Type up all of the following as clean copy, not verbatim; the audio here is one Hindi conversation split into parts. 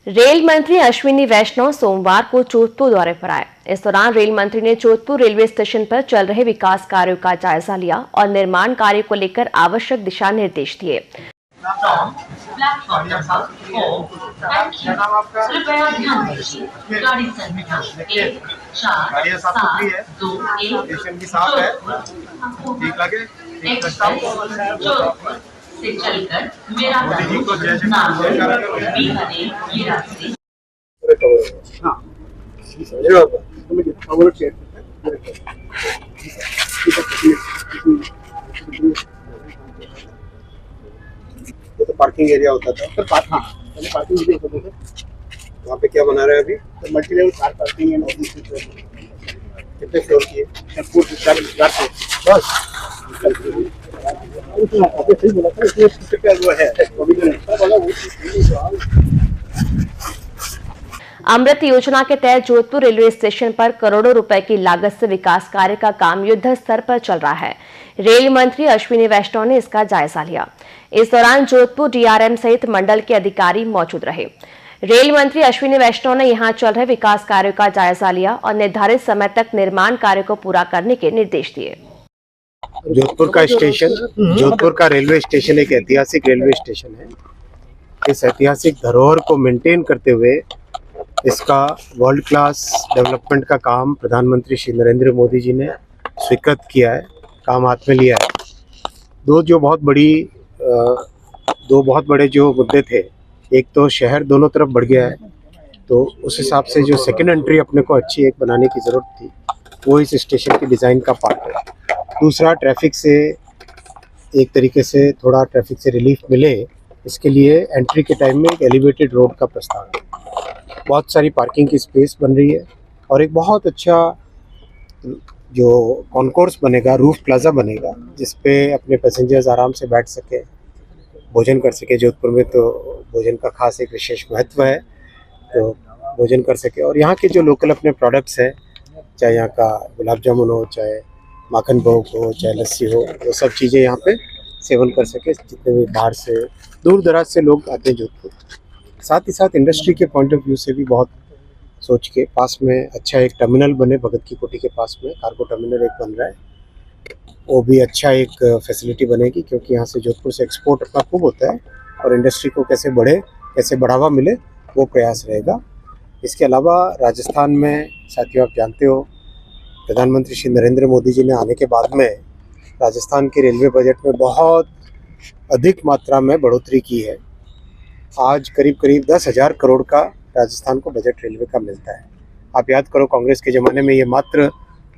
रेल मंत्री अश्विनी वैष्णव सोमवार को जोधपुर दौरे पर आए। इस दौरान रेल मंत्री ने जोधपुर रेलवे स्टेशन पर चल रहे विकास कार्यों का जायजा लिया और निर्माण कार्य को लेकर आवश्यक दिशा निर्देश दिए। से चलकर मेरा नाम ये रास्ते ये तो पार्किंग एरिया होता था सर। पहले पार्किंग एरिया होता था। वहाँ पे क्या बना रहे हैं अभी? तो multi level car parking and office. कितने फ्लोर की है? 4 बस अमृत योजना के तहत जोधपुर रेलवे स्टेशन पर करोड़ों रुपए की लागत से विकास कार्य का काम युद्ध स्तर पर चल रहा है। रेल मंत्री अश्विनी वैष्णव ने इसका जायजा लिया। इस दौरान जोधपुर डीआरएम सहित मंडल के अधिकारी मौजूद रहे। रेल मंत्री अश्विनी वैष्णव ने यहां चल रहे विकास कार्यों का जायजा लिया और निर्धारित समय तक निर्माण कार्य को पूरा करने के निर्देश दिए। जोधपुर का रेलवे स्टेशन एक ऐतिहासिक रेलवे स्टेशन है। इस ऐतिहासिक धरोहर को मेंटेन करते हुए इसका वर्ल्ड क्लास डेवलपमेंट का काम प्रधानमंत्री श्री नरेंद्र मोदी जी ने स्वीकृत किया है, काम हाथ में लिया है। दो बहुत बड़े जो मुद्दे थे, एक तो शहर दोनों तरफ बढ़ गया है, तो उस हिसाब से जो सेकेंड एंट्री अपने को अच्छी एक बनाने की ज़रूरत थी, वो इस स्टेशन की डिज़ाइन का पार्ट है। दूसरा, ट्रैफिक से एक तरीके से थोड़ा ट्रैफिक से रिलीफ मिले, इसके लिए एंट्री के टाइम में एक एलिवेटेड रोड का प्रस्ताव है। बहुत सारी पार्किंग की स्पेस बन रही है और एक बहुत अच्छा जो कॉन्कोर्स बनेगा, रूफ प्लाजा बनेगा, जिसपे अपने पैसेंजर्स आराम से बैठ सके, भोजन कर सके। जोधपुर में तो भोजन का खास एक विशेष महत्व है, तो भोजन कर सके। और यहाँ के जो लोकल अपने प्रोडक्ट्स हैं, चाहे यहाँ का गुलाब जामुन हो, चाहे माखन भोग हो, चाहे लस्सी हो, वो सब चीज़ें यहाँ पे सेवन कर सके। जितने भी बाहर से दूर दराज से लोग आते हैं जोधपुर। साथ ही साथ इंडस्ट्री के पॉइंट ऑफ व्यू से भी बहुत सोच के पास में अच्छा एक टर्मिनल बने। भगत की कोठी के पास में कार्गो टर्मिनल एक बन रहा है, वो भी अच्छा एक फैसिलिटी बनेगी, क्योंकि यहाँ से जोधपुर से एक्सपोर्ट अपना खूब होता है और इंडस्ट्री को कैसे बढ़े, कैसे बढ़ावा मिले, वो प्रयास रहेगा। इसके अलावा राजस्थान में साथियों, आप जानते हो, प्रधानमंत्री श्री नरेंद्र मोदी जी ने आने के बाद में राजस्थान के रेलवे बजट में बहुत अधिक मात्रा में बढ़ोतरी की है। आज करीब 10,000 करोड़ का राजस्थान को बजट रेलवे का मिलता है। आप याद करो, कांग्रेस के ज़माने में ये मात्र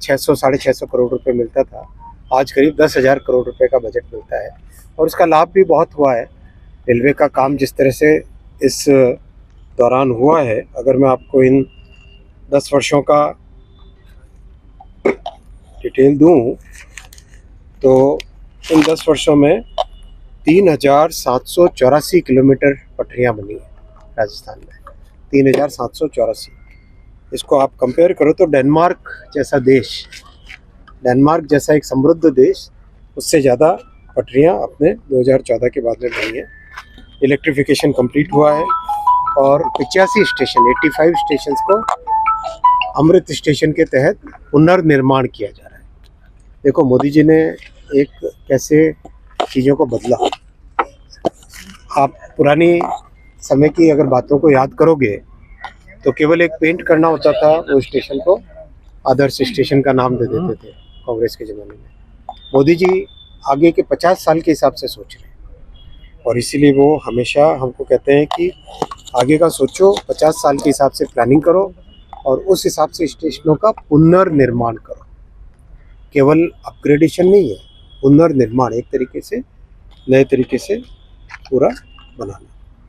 600-650 करोड़ रुपए मिलता था। आज करीब 10,000 करोड़ रुपए का बजट मिलता है और इसका लाभ भी बहुत हुआ है। रेलवे का काम जिस तरह से इस दौरान हुआ है, अगर मैं आपको इन 10 वर्षों का डिटेल दूं, तो इन 10 वर्षों में 3,784 किलोमीटर पटरियां बनी है राजस्थान में। 3,784। इसको आप कंपेयर करो तो डेनमार्क जैसा एक समृद्ध देश, उससे ज़्यादा पटरियां अपने 2014 के बाद में बनी है। इलेक्ट्रिफिकेशन कंप्लीट हुआ है और 85 स्टेशन को अमृत स्टेशन के तहत पुनर्निर्माण किया जा रहा है। देखो, मोदी जी ने एक कैसे चीज़ों को बदला। आप पुरानी समय की अगर बातों को याद करोगे तो केवल एक पेंट करना होता था, वो स्टेशन को आदर्श स्टेशन का नाम दे देते थे कांग्रेस के ज़माने में। मोदी जी आगे के 50 साल के हिसाब से सोच रहे हैं और इसीलिए वो हमेशा हमको कहते हैं कि आगे का सोचो, 50 साल के हिसाब से प्लानिंग करो और उस हिसाब से स्टेशनों का पुनर्निर्माण करो। केवल अपग्रेडेशन नहीं है, पुनर्निर्माण, एक तरीके से नए तरीके से पूरा बनाना।